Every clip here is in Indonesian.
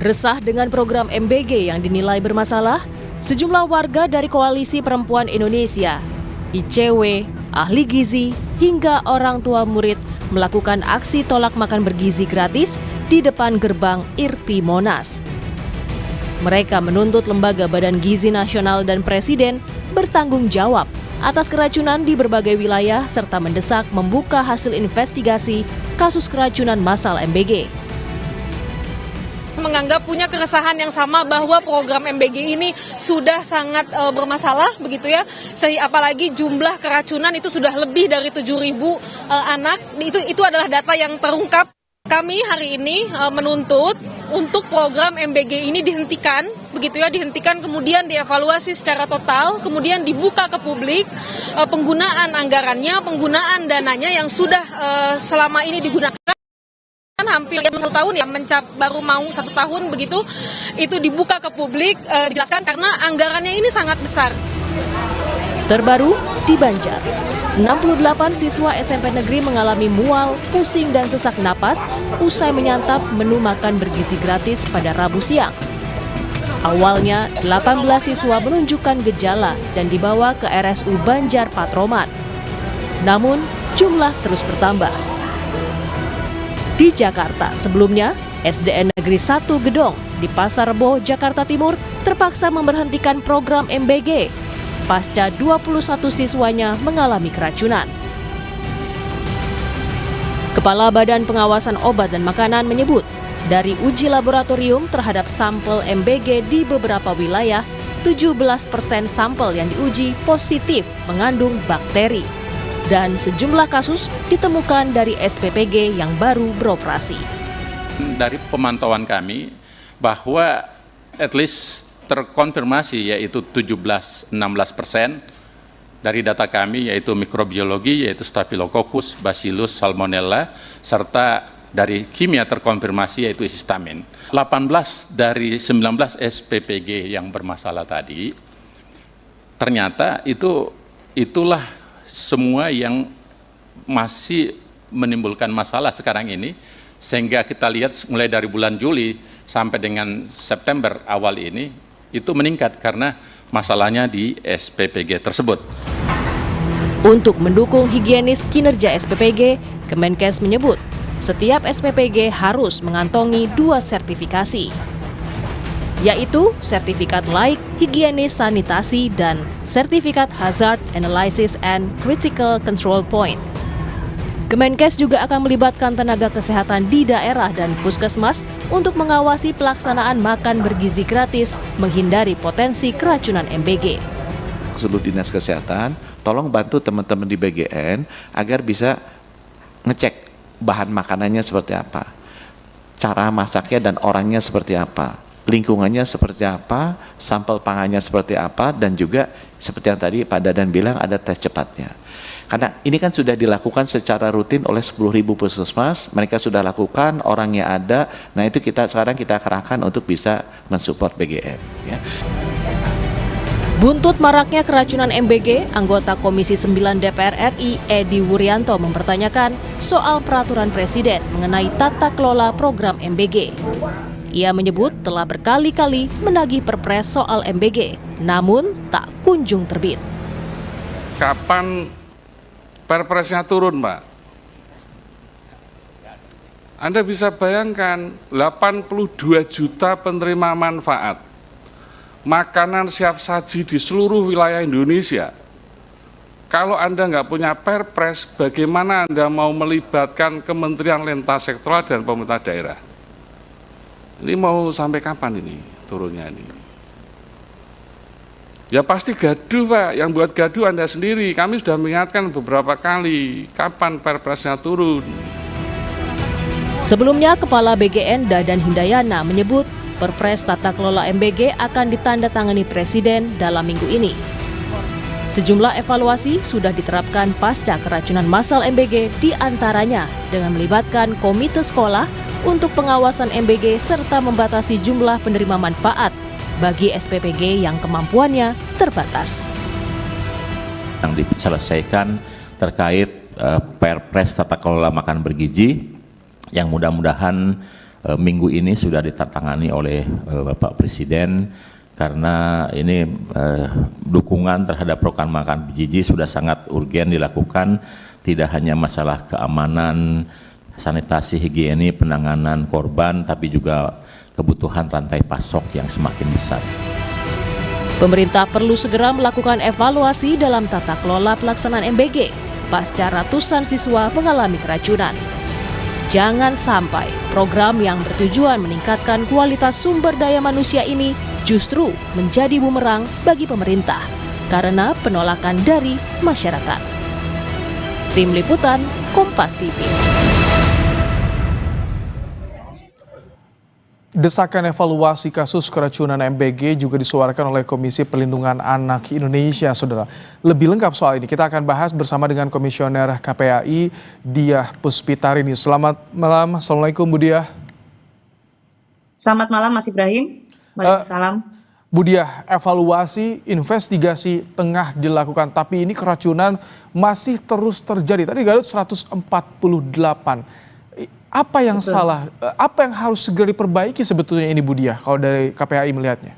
Resah dengan program MBG yang dinilai bermasalah, sejumlah warga dari Koalisi Perempuan Indonesia, ICW, ahli gizi, hingga orang tua murid melakukan aksi tolak makan bergizi gratis di depan gerbang IRTI Monas. Mereka menuntut Lembaga Badan Gizi Nasional dan Presiden bertanggung jawab atas keracunan di berbagai wilayah serta mendesak membuka hasil investigasi kasus keracunan massal MBG. Menganggap punya keresahan yang sama bahwa program MBG ini sudah sangat bermasalah begitu ya. Apalagi jumlah keracunan itu sudah lebih dari 7.000 anak. Itu adalah data yang terungkap. Kami hari ini menuntut untuk program MBG ini dihentikan, begitu ya, dihentikan kemudian dievaluasi secara total, kemudian dibuka ke publik penggunaan anggarannya, penggunaan dananya yang sudah selama ini digunakan hampir 1 tahun ya, baru mau 1 tahun begitu, itu dibuka ke publik, dijelaskan karena anggarannya ini sangat besar. Terbaru di Banjar, 68 siswa SMP negeri mengalami mual, pusing dan sesak napas usai menyantap menu makan bergizi gratis pada Rabu siang. Awalnya 18 siswa menunjukkan gejala dan dibawa ke RSU Banjar Patroman. Namun jumlah terus bertambah. Di Jakarta, sebelumnya, SDN Negeri 1 Gedong di Pasar Rebo, Jakarta Timur terpaksa memberhentikan program MBG pasca 21 siswanya mengalami keracunan. Kepala Badan Pengawasan Obat dan Makanan menyebut, dari uji laboratorium terhadap sampel MBG di beberapa wilayah, 17% sampel yang diuji positif mengandung bakteri. Dan sejumlah kasus ditemukan dari SPPG yang baru beroperasi. Dari pemantauan kami bahwa at least terkonfirmasi yaitu 17-16% dari data kami yaitu mikrobiologi yaitu Staphylococcus, Bacillus, Salmonella, serta dari kimia terkonfirmasi yaitu histamin. 18 dari 19 SPPG yang bermasalah tadi ternyata itulah semua yang masih menimbulkan masalah sekarang ini, sehingga kita lihat mulai dari bulan Juli sampai dengan September awal ini itu meningkat karena masalahnya di SPPG tersebut. Untuk mendukung higienis kinerja SPPG, Kemenkes menyebut setiap SPPG harus mengantongi 2 sertifikasi, yaitu sertifikat laik, higienis sanitasi, dan sertifikat Hazard Analysis and Critical Control Point. Kemenkes juga akan melibatkan tenaga kesehatan di daerah dan puskesmas untuk mengawasi pelaksanaan makan bergizi gratis, menghindari potensi keracunan MBG. Seluruh dinas kesehatan, tolong bantu teman-teman di BGN agar bisa ngecek bahan makanannya seperti apa, cara masaknya dan orangnya seperti apa, lingkungannya seperti apa, sampel pangannya seperti apa, dan juga seperti yang tadi Pak Dadan bilang ada tes cepatnya. Karena ini kan sudah dilakukan secara rutin oleh 10.000 puskesmas, mereka sudah lakukan, orangnya ada, nah itu sekarang kita kerahkan untuk bisa mensupport BGN. Ya. Buntut maraknya keracunan MBG, anggota Komisi 9 DPR RI Edi Wuryanto mempertanyakan soal peraturan Presiden mengenai tata kelola program MBG. Ia menyebut telah berkali-kali menagih perpres soal MBG, namun tak kunjung terbit. Kapan perpresnya turun, Pak? Anda bisa bayangkan 82 juta penerima manfaat makanan siap saji di seluruh wilayah Indonesia. Kalau Anda nggak punya perpres, bagaimana Anda mau melibatkan kementerian lintas sektoral dan pemerintah daerah? Ini mau sampai kapan ini turunnya ini? Ya pasti gaduh, Pak. Yang buat gaduh Anda sendiri. Kami sudah mengingatkan beberapa kali, kapan perpresnya turun. Sebelumnya, Kepala BGN Dadan Hindayana menyebut Perpres Tata Kelola MBG akan ditandatangani Presiden dalam minggu ini. Sejumlah evaluasi sudah diterapkan pasca keracunan massal MBG, diantaranya dengan melibatkan komite sekolah untuk pengawasan MBG serta membatasi jumlah penerima manfaat bagi SPPG yang kemampuannya terbatas. Yang diselesaikan terkait Perpres Tata Kelola Makan Bergizi yang mudah-mudahan minggu ini sudah ditandatangani oleh Bapak Presiden, karena ini dukungan terhadap program makan gizi sudah sangat urgen dilakukan, tidak hanya masalah keamanan, sanitasi, higiene, penanganan korban, tapi juga kebutuhan rantai pasok yang semakin besar. Pemerintah perlu segera melakukan evaluasi dalam tata kelola pelaksanaan MBG pasca ratusan siswa mengalami keracunan. Jangan sampai program yang bertujuan meningkatkan kualitas sumber daya manusia ini justru menjadi bumerang bagi pemerintah karena penolakan dari masyarakat. Tim Liputan, Kompas TV. Desakan evaluasi kasus keracunan MBG juga disuarakan oleh Komisi Perlindungan Anak Indonesia, Saudara. Lebih lengkap soal ini kita akan bahas bersama dengan Komisioner KPAI, Diah Puspitarini. Selamat malam, Assalamualaikum Bu Diah. Selamat malam Mas Ibrahim. Waalaikumsalam. Bu Diah, evaluasi, investigasi tengah dilakukan, tapi ini keracunan masih terus terjadi. Tadi Garut 148. Apa yang salah? Apa yang harus segera diperbaiki sebetulnya ini Bu Diah kalau dari KPAI melihatnya?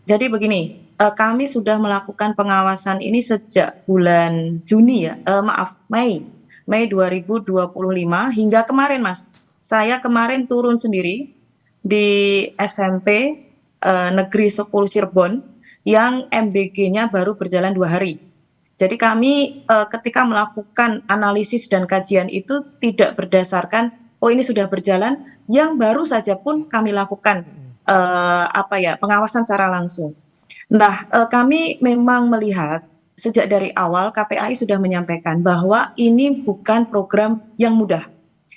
Jadi begini, kami sudah melakukan pengawasan ini sejak bulan Juni Mei 2025 hingga kemarin Mas. Saya kemarin turun sendiri di SMP Negeri 10 Cirebon yang MBG-nya baru berjalan 2 hari. Jadi kami ketika melakukan analisis dan kajian itu tidak berdasarkan ini sudah berjalan, yang baru saja pun kami lakukan pengawasan secara langsung. Nah, kami memang melihat sejak dari awal KPAI sudah menyampaikan bahwa ini bukan program yang mudah.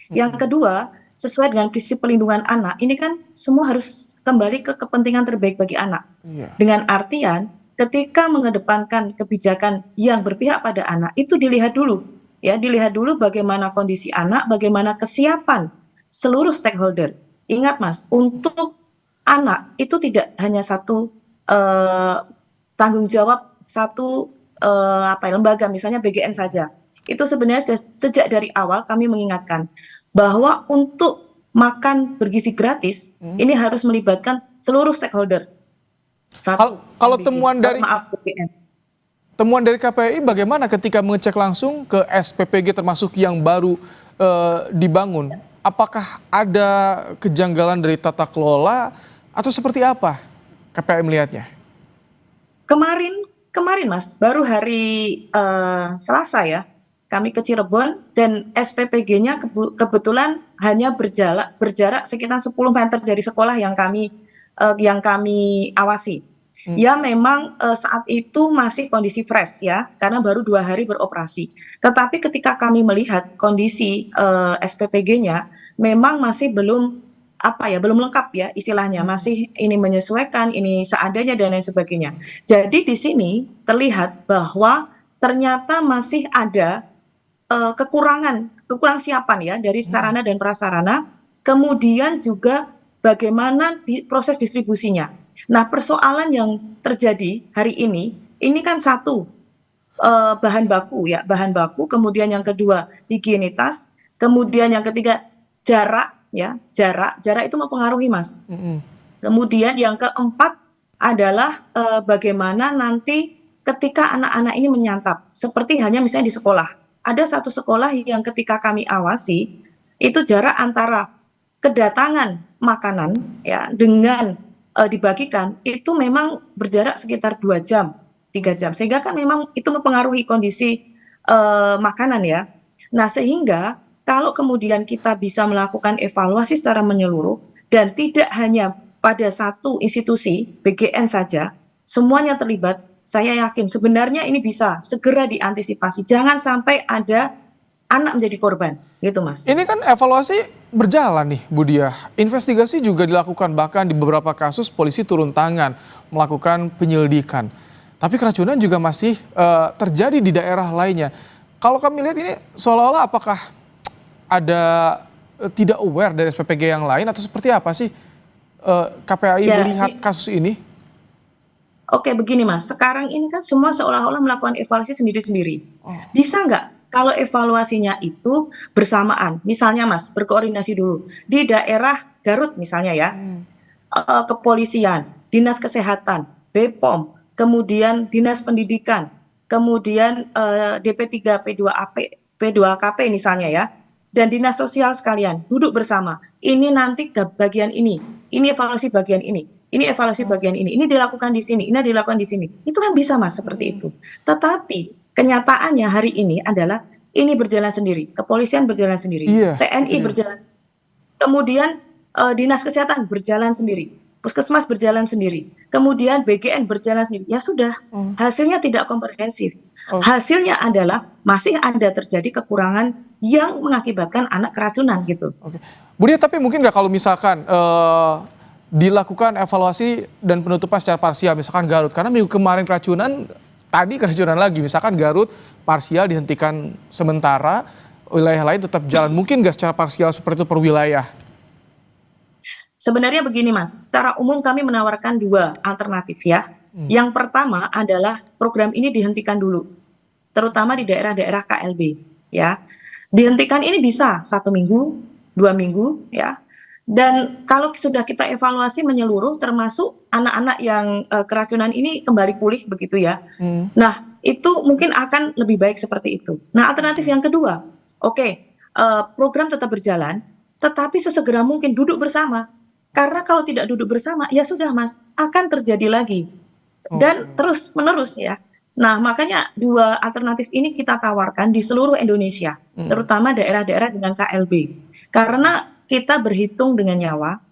Yang kedua, sesuai dengan prinsip pelindungan anak, ini kan semua harus kembali ke kepentingan terbaik bagi anak. Dengan artian ketika mengedepankan kebijakan yang berpihak pada anak, itu dilihat dulu, ya, dilihat dulu bagaimana kondisi anak, bagaimana kesiapan seluruh stakeholder. Ingat Mas, untuk anak itu tidak hanya satu tanggung jawab satu lembaga, misalnya BGN saja. Itu sebenarnya sejak dari awal kami mengingatkan bahwa untuk makan bergizi gratis ini harus melibatkan seluruh stakeholder. Kalau temuan dari KPAI bagaimana ketika mengecek langsung ke SPPG termasuk yang baru dibangun? Apakah ada kejanggalan dari tata kelola atau seperti apa KPAI melihatnya? Kemarin Mas, baru hari Selasa ya, kami ke Cirebon dan SPPG-nya kebetulan hanya berjarak sekitar 10 meter dari sekolah yang kami awasi. Ya memang saat itu masih kondisi fresh ya, karena baru 2 hari beroperasi. Tetapi ketika kami melihat kondisi SPPG-nya memang masih belum lengkap ya istilahnya, masih ini menyesuaikan, ini seadanya dan lain sebagainya. Jadi di sini terlihat bahwa ternyata masih ada kekurangan siapan ya dari sarana dan prasarana, kemudian juga bagaimana proses distribusinya. Nah, persoalan yang terjadi hari ini kan satu, bahan baku, kemudian yang kedua higienitas, kemudian yang ketiga jarak itu mempengaruhi Mas. Kemudian yang keempat adalah bagaimana nanti ketika anak-anak ini menyantap, seperti hanya misalnya di sekolah. Ada satu sekolah yang ketika kami awasi, itu jarak antara kedatangan makanan ya dengan dibagikan itu memang berjarak sekitar 2 jam, 3 jam. Sehingga kan memang itu mempengaruhi kondisi makanan ya. Nah, sehingga kalau kemudian kita bisa melakukan evaluasi secara menyeluruh dan tidak hanya pada satu institusi BGN saja, semuanya terlibat, saya yakin sebenarnya ini bisa segera diantisipasi. Jangan sampai ada anak menjadi korban, gitu Mas. Ini kan evaluasi berjalan nih Bu Diah. Investigasi juga dilakukan, bahkan di beberapa kasus polisi turun tangan melakukan penyelidikan. Tapi keracunan juga masih terjadi di daerah lainnya. Kalau kami lihat ini seolah-olah apakah ada tidak aware dari SPPG yang lain atau seperti apa sih KPAI melihat kasus ini? Oke, begini Mas, sekarang ini kan semua seolah-olah melakukan evaluasi sendiri-sendiri. Bisa nggak Kalau evaluasinya itu bersamaan, misalnya Mas, berkoordinasi dulu di daerah Garut misalnya ya, kepolisian, dinas kesehatan, BPOM, kemudian dinas pendidikan, kemudian DP3, P2KP misalnya ya, dan dinas sosial sekalian duduk bersama. Ini nanti bagian ini evaluasi bagian ini evaluasi bagian ini dilakukan di sini, ini dilakukan di sini. Itu kan bisa Mas seperti itu. Tetapi kenyataannya hari ini adalah ini berjalan sendiri, kepolisian berjalan sendiri, TNI berjalan, kemudian dinas kesehatan berjalan sendiri, puskesmas berjalan sendiri, kemudian BGN berjalan sendiri. Ya sudah, hasilnya tidak komprehensif. Hasilnya adalah masih ada terjadi kekurangan yang mengakibatkan anak keracunan gitu. Oke. Bu Dia, tapi mungkin nggak kalau misalkan dilakukan evaluasi dan penutupan secara parsial, misalkan Garut, karena minggu kemarin keracunan, tadi keracunan lagi, misalkan Garut parsial dihentikan sementara, wilayah lain tetap jalan. Mungkin nggak secara parsial seperti itu per wilayah? Sebenarnya begini Mas, secara umum kami menawarkan 2 alternatif ya. Yang pertama adalah program ini dihentikan dulu, terutama di daerah-daerah KLB ya. Dihentikan ini bisa 1 minggu, 2 minggu ya. Dan kalau sudah kita evaluasi menyeluruh, termasuk anak-anak yang keracunan ini kembali pulih begitu ya. Nah, itu mungkin akan lebih baik seperti itu. Nah, alternatif yang kedua, program tetap berjalan, tetapi sesegera mungkin duduk bersama. Karena kalau tidak duduk bersama, ya sudah Mas, akan terjadi lagi. Dan terus menerus ya. Nah, makanya 2 alternatif ini kita tawarkan di seluruh Indonesia, terutama daerah-daerah dengan KLB. Karena kita berhitung dengan nyawa,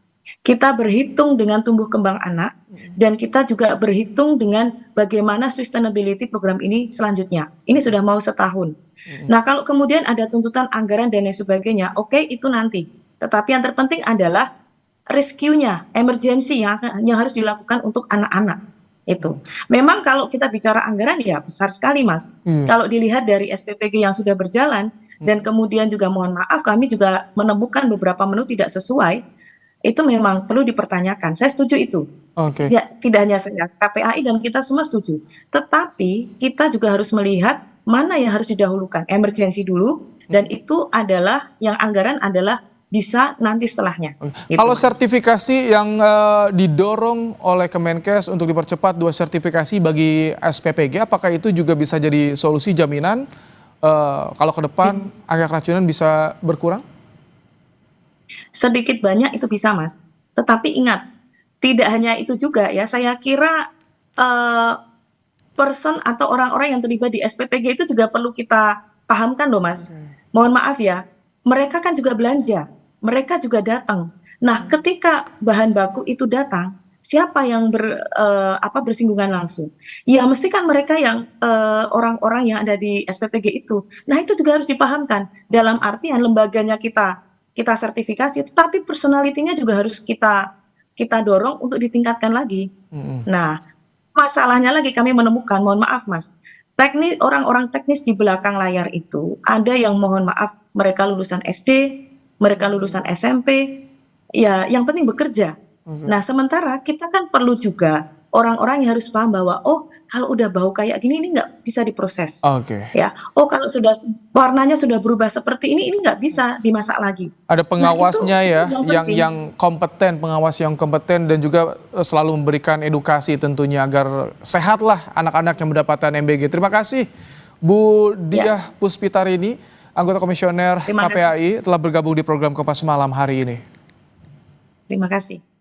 kita berhitung dengan tumbuh kembang anak, dan kita juga berhitung dengan bagaimana sustainability program ini selanjutnya. Ini sudah mau setahun. Nah, kalau kemudian ada tuntutan anggaran dan lain sebagainya, itu nanti. Tetapi yang terpenting adalah rescue-nya, emergency yang harus dilakukan untuk anak-anak. Itu. Memang kalau kita bicara anggaran ya besar sekali Mas. Kalau dilihat dari SPPG yang sudah berjalan, dan kemudian juga mohon maaf kami juga menemukan beberapa menu tidak sesuai, itu memang perlu dipertanyakan. Saya setuju itu. Ya, tidak hanya saya, KPAI dan kita semua setuju. Tetapi kita juga harus melihat mana yang harus didahulukan, emergency dulu, dan itu adalah yang anggaran adalah bisa nanti setelahnya. Gitu, kalau sertifikasi yang didorong oleh Kemenkes untuk dipercepat 2 sertifikasi bagi SPPG, apakah itu juga bisa jadi solusi jaminan kalau ke depan angka keracunan bisa berkurang? Sedikit banyak itu bisa Mas. Tetapi ingat, tidak hanya itu juga ya. Saya kira person atau orang-orang yang terlibat di SPPG itu juga perlu kita pahamkan loh Mas. Mohon maaf ya, mereka kan juga belanja, mereka juga datang. Nah, ketika bahan baku itu datang, siapa yang bersinggungan langsung? Ya mesti kan mereka yang orang-orang yang ada di SPPG itu. Nah, itu juga harus dipahamkan. Dalam artian lembaganya kita sertifikasi, tetapi personalitinya juga harus kita dorong untuk ditingkatkan lagi. Nah, masalahnya lagi kami menemukan, mohon maaf Mas, orang-orang teknis di belakang layar itu ada yang mohon maaf mereka lulusan SD, mereka lulusan SMP, ya yang penting bekerja. Nah, sementara kita kan perlu juga orang-orang yang harus paham bahwa kalau udah bau kayak gini ini nggak bisa diproses. Ya, kalau sudah warnanya sudah berubah seperti ini nggak bisa dimasak lagi. Ada pengawasnya ya, yang kompeten, pengawas yang kompeten dan juga selalu memberikan edukasi tentunya agar sehatlah anak-anak yang mendapatkan MBG. Terima kasih Bu Diah Puspitarini, anggota komisioner KPAI telah bergabung di program Kompas Malam hari ini. Terima kasih.